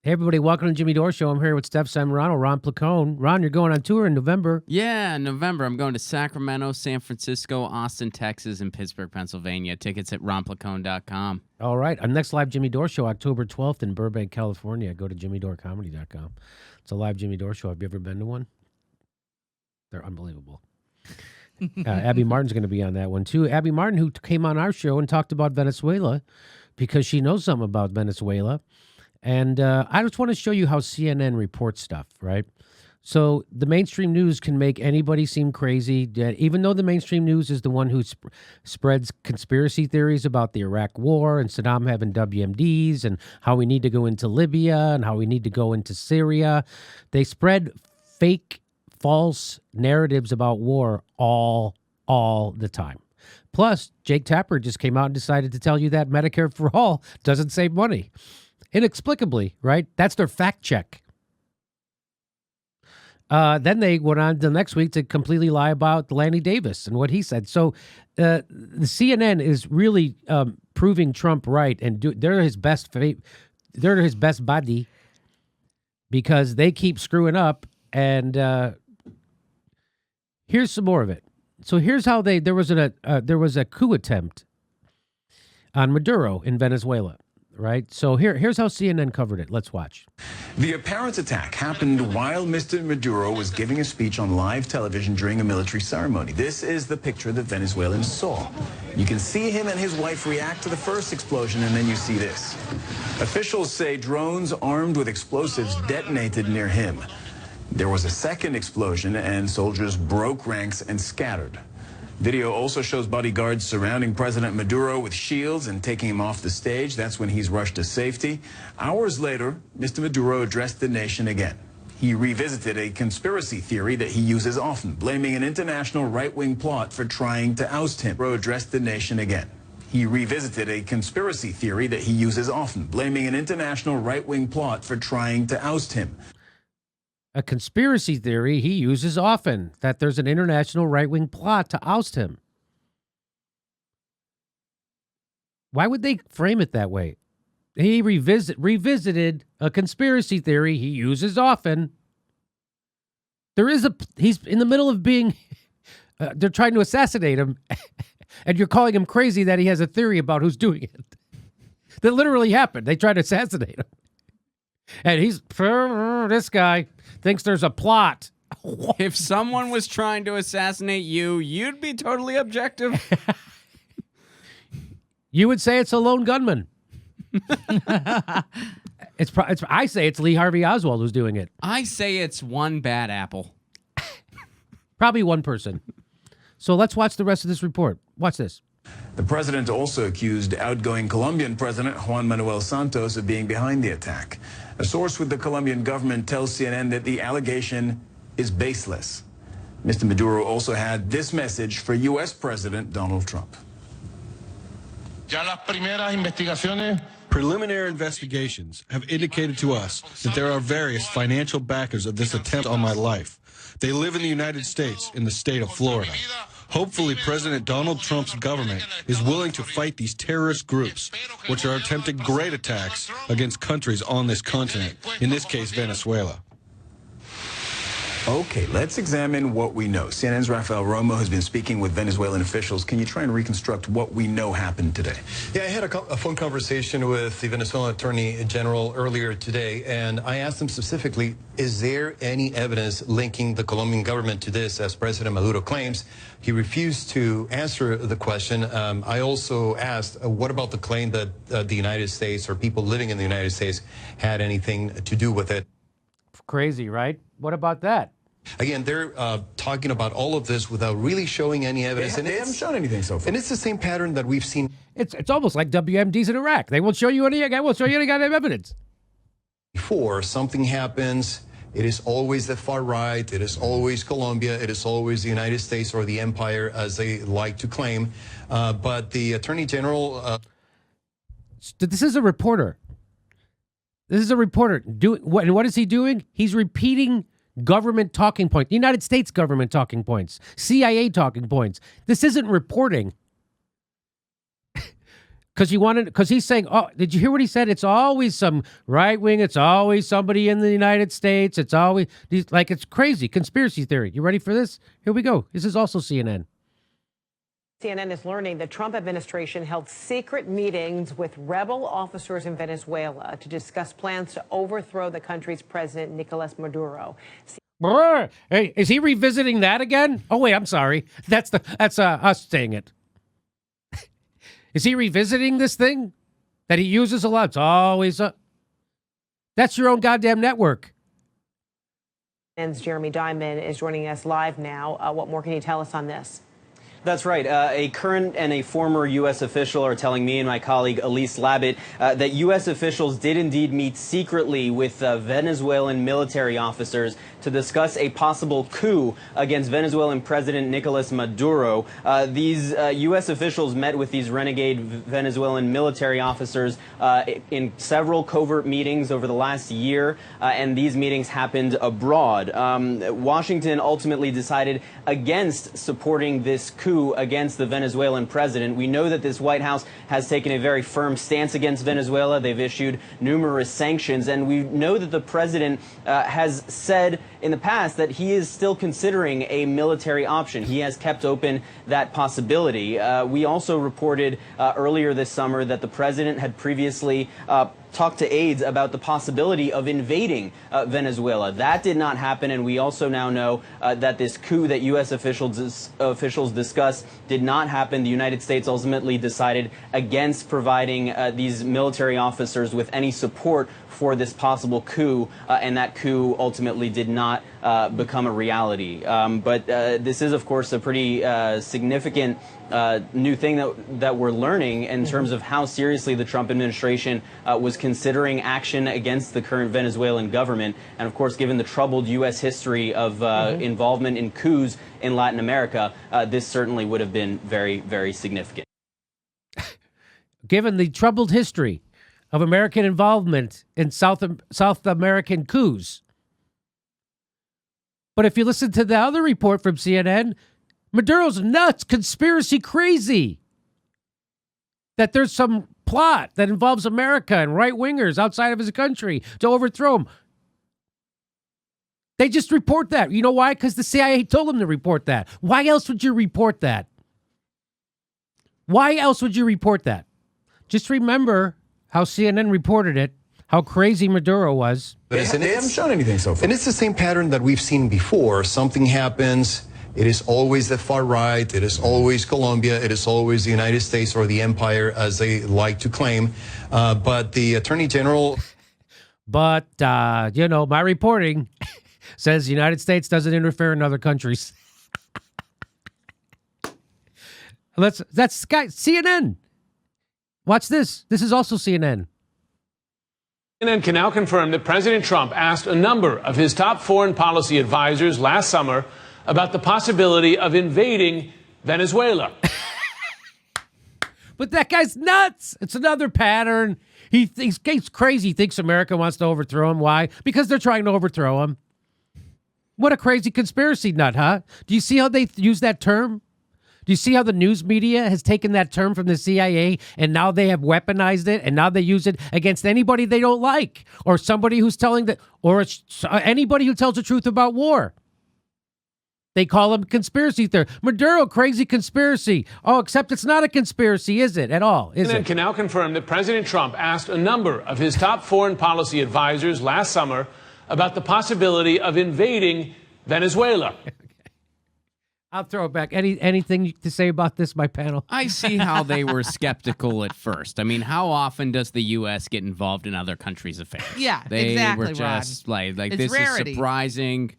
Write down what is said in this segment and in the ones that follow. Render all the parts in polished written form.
Hey, everybody, welcome to Jimmy Dore Show. I'm here with Steph Samarano, Ron Placone. Ron, you're going on tour in November. Yeah, in November. I'm going to Sacramento, San Francisco, Austin, Texas, and Pittsburgh, Pennsylvania. Tickets at ronplacone.com. All right. Our next live Jimmy Dore Show, October 12th in Burbank, California. Go to jimmydorecomedy.com. It's a live Jimmy Dore Show. Have you ever been to one? They're unbelievable. Abby Martin's going to be on that one, too. Abby Martin, who came on our show and talked about Venezuela because she knows something about Venezuela. And I just want to show you how CNN reports stuff, right? So the mainstream news can make anybody seem crazy, even though the mainstream news is the one who spreads conspiracy theories about the Iraq War and Saddam having WMDs and how we need to go into Libya and how we need to go into Syria. They spread fake, false narratives about war all the time. Plus, Jake Tapper just came out and decided to tell you that Medicare for all doesn't save money. Inexplicably, right? That's their fact check. Then they went on the next week to completely lie about Lanny Davis and what he said. So the CNN is really proving Trump right, and they're his best buddy because they keep screwing up. And here's some more of it. So here's how there was a coup attempt on Maduro in Venezuela. Right? So here's how CNN covered it. Let's watch. The apparent attack happened while Mr. Maduro was giving a speech on live television during a military ceremony. This is the picture that Venezuelans saw. You can see him and his wife react to the first explosion, and then you see this. Officials say drones armed with explosives detonated near him. There was a second explosion, and soldiers broke ranks and scattered. Video also shows bodyguards surrounding President Maduro with shields and taking him off the stage. That's when he's rushed to safety. Hours later, Mr. Maduro addressed the nation again. He revisited a conspiracy theory that he uses often, blaming an international right-wing plot for trying to oust him. Maduro addressed the nation again. He revisited a conspiracy theory that he uses often, blaming an international right-wing plot for trying to oust him. A conspiracy theory he uses often, that there's an international right-wing plot to oust him. Why would they frame it that way? He revisited a conspiracy theory he uses often. He's in the middle of being, they're trying to assassinate him, and you're calling him crazy that he has a theory about who's doing it. That literally happened. They tried to assassinate him. And this guy thinks there's a plot. If someone was trying to assassinate you, you'd be totally objective. You would say it's a lone gunman. I say it's Lee Harvey Oswald who's doing it. I say it's one bad apple. Probably one person. So let's watch the rest of this report. Watch this. The president also accused outgoing Colombian President Juan Manuel Santos of being behind the attack. A source with the Colombian government tells CNN that the allegation is baseless. Mr. Maduro also had this message for U.S. President Donald Trump. Preliminary investigations have indicated to us that there are various financial backers of this attempt on my life. They live in the United States, in the state of Florida. Hopefully, President Donald Trump's government is willing to fight these terrorist groups, which are attempting great attacks against countries on this continent, in this case, Venezuela. Okay, let's examine what we know. CNN's Rafael Romo has been speaking with Venezuelan officials. Can you try and reconstruct what we know happened today? Yeah, I had a phone conversation with the Venezuelan Attorney General earlier today, and I asked him specifically, is there any evidence linking the Colombian government to this, as President Maduro claims? He refused to answer the question. I also asked, what about the claim that the United States or people living in the United States had anything to do with it? Crazy, right? What about that? Again, they're talking about all of this without really showing any evidence. They haven't shown anything so far. And it's the same pattern that we've seen. It's almost like WMDs in Iraq. They won't show you any kind of evidence. Before something happens, it is always the far right, it is always Colombia, it is always the United States or the empire, as they like to claim. But the Attorney General... This is a reporter. What is he doing? He's repeating government talking points, the United States government talking points, CIA talking points. This isn't reporting. Because he's saying, oh, did you hear what he said? It's always some right wing. It's always somebody in the United States. It's always like, it's crazy. Conspiracy theory. You ready for this? Here we go. This is also CNN. CNN is learning the Trump administration held secret meetings with rebel officers in Venezuela to discuss plans to overthrow the country's president, Nicholas Maduro. Hey, is he revisiting that again? Oh, wait, I'm sorry. That's us saying it. Is he revisiting this thing that he uses a lot? It's always that's your own goddamn network. And Jeremy Diamond is joining us live now. What more can you tell us on this? That's right. A current and a former U.S. official are telling me and my colleague Elise Labit that U.S. officials did indeed meet secretly with Venezuelan military officers to discuss a possible coup against Venezuelan President Nicholas Maduro. These U.S. officials met with these renegade Venezuelan military officers in several covert meetings over the last year, and these meetings happened abroad. Washington ultimately decided against supporting this coup against the Venezuelan president. We know that this White House has taken a very firm stance against Venezuela. They've issued numerous sanctions, and we know that the president has said in the past that he is still considering a military option. He has kept open that possibility. We also reported earlier this summer that the president had previously talked to aides about the possibility of invading Venezuela. That did not happen, and we also now know that this coup that U.S. officials discussed did not happen. The United States ultimately decided against providing these military officers with any support for this possible coup, and that coup ultimately did not become a reality. But this is, of course, a pretty significant new thing that we're learning in terms of how seriously the Trump administration was considering action against the current Venezuelan government. And of course, given the troubled U.S. history of involvement in coups in Latin America, this certainly would have been very, very significant. Given the troubled history of American involvement in South American coups. But if you listen to the other report from CNN, Maduro's nuts, conspiracy crazy. That there's some plot that involves America and right-wingers outside of his country to overthrow him. They just report that. You know why? Because the CIA told them to report that. Why else would you report that? Why else would you report that? Just remember how CNN reported it, how crazy Maduro was. They haven't shown anything so far. And it's the same pattern that we've seen before. Something happens. It is always the far right. It is always Colombia. It is always the United States or the empire, as they like to claim. But the Attorney General. But, my reporting says the United States doesn't interfere in other countries. That's CNN. Watch this. This is also CNN. CNN can now confirm that President Trump asked a number of his top foreign policy advisors last summer about the possibility of invading Venezuela. But that guy's nuts. It's another pattern. He's crazy. He thinks America wants to overthrow him. Why? Because they're trying to overthrow him. What a crazy conspiracy nut, huh? Do you see how they use that term? Do you see how the news media has taken that term from the CIA and now they have weaponized it and now they use it against anybody they don't like or somebody who's telling that, or anybody who tells the truth about war? They call him conspiracy theory. Maduro, crazy conspiracy. Oh, except it's not a conspiracy, is it, at all? Is it? CNN can now confirm that President Trump asked a number of his top foreign policy advisors last summer about the possibility of invading Venezuela. I'll throw it back. Anything to say about this, my panel? I see how they were skeptical at first. I mean, how often does the U.S. get involved in other countries' affairs? Yeah, they exactly, were just like It's this rarity. is surprising.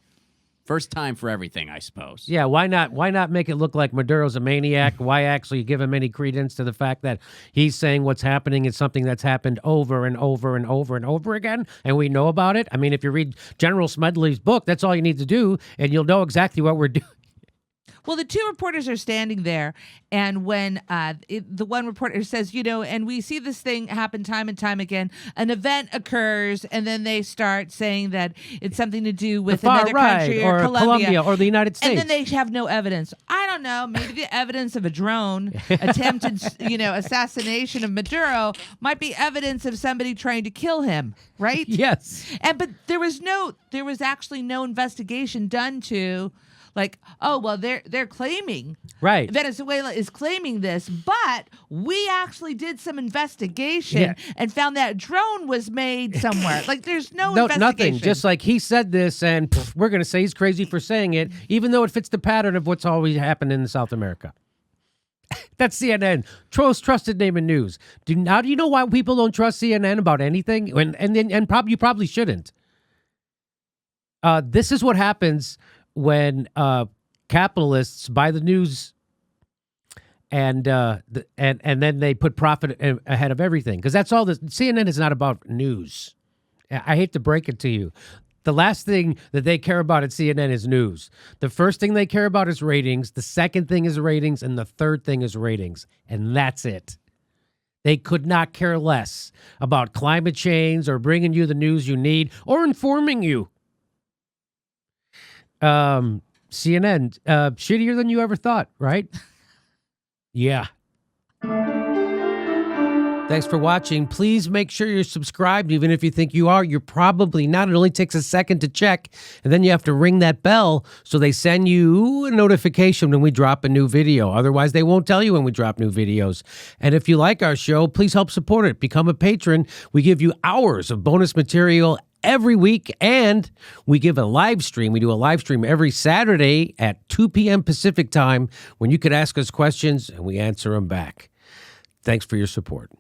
First time for everything, I suppose. Yeah, why not? Why not make it look like Maduro's a maniac? Why actually give him any credence to the fact that he's saying what's happening is something that's happened over and over and over and over again, and we know about it? I mean, if you read General Smedley's book, that's all you need to do, and you'll know exactly what we're doing. Well, the two reporters are standing there, and when the one reporter says, and we see this thing happen time and time again, an event occurs, and then they start saying that it's something to do with the far another right, country or Colombia or the United States. And then they have no evidence. I don't know. Maybe the evidence of a drone attempted, assassination of Maduro might be evidence of somebody trying to kill him, right? Yes. But there was actually no investigation done to, like, they're claiming, right, Venezuela is claiming this, but we actually did some investigation and found that drone was made somewhere. Like, there's no investigation. Nothing. Just like he said this, and we're going to say he's crazy for saying it, even though it fits the pattern of what's always happened in South America. That's CNN, trusted name in news. Do you know why people don't trust CNN about anything? You probably shouldn't. This is what happens when capitalists buy the news, and then they put profit ahead of everything, because that's all. CNN is not about news. I hate to break it to you. The last thing that they care about at CNN is news. The first thing they care about is ratings. The second thing is ratings, and the third thing is ratings, and that's it. They could not care less about climate change or bringing you the news you need or informing you. CNN, shittier than you ever thought, right? Yeah. Thanks for watching. Please make sure you're subscribed. Even if you think you are, you're probably not. It only takes a second to check, and then you have to ring that bell so they send you a notification when we drop a new video. Otherwise, they won't tell you when we drop new videos. And if you like our show, please help support it. Become a patron. We give you hours of bonus material every week, and we give a live stream. We do a live stream every Saturday at 2 p.m. Pacific time when you could ask us questions and we answer them back. Thanks for your support.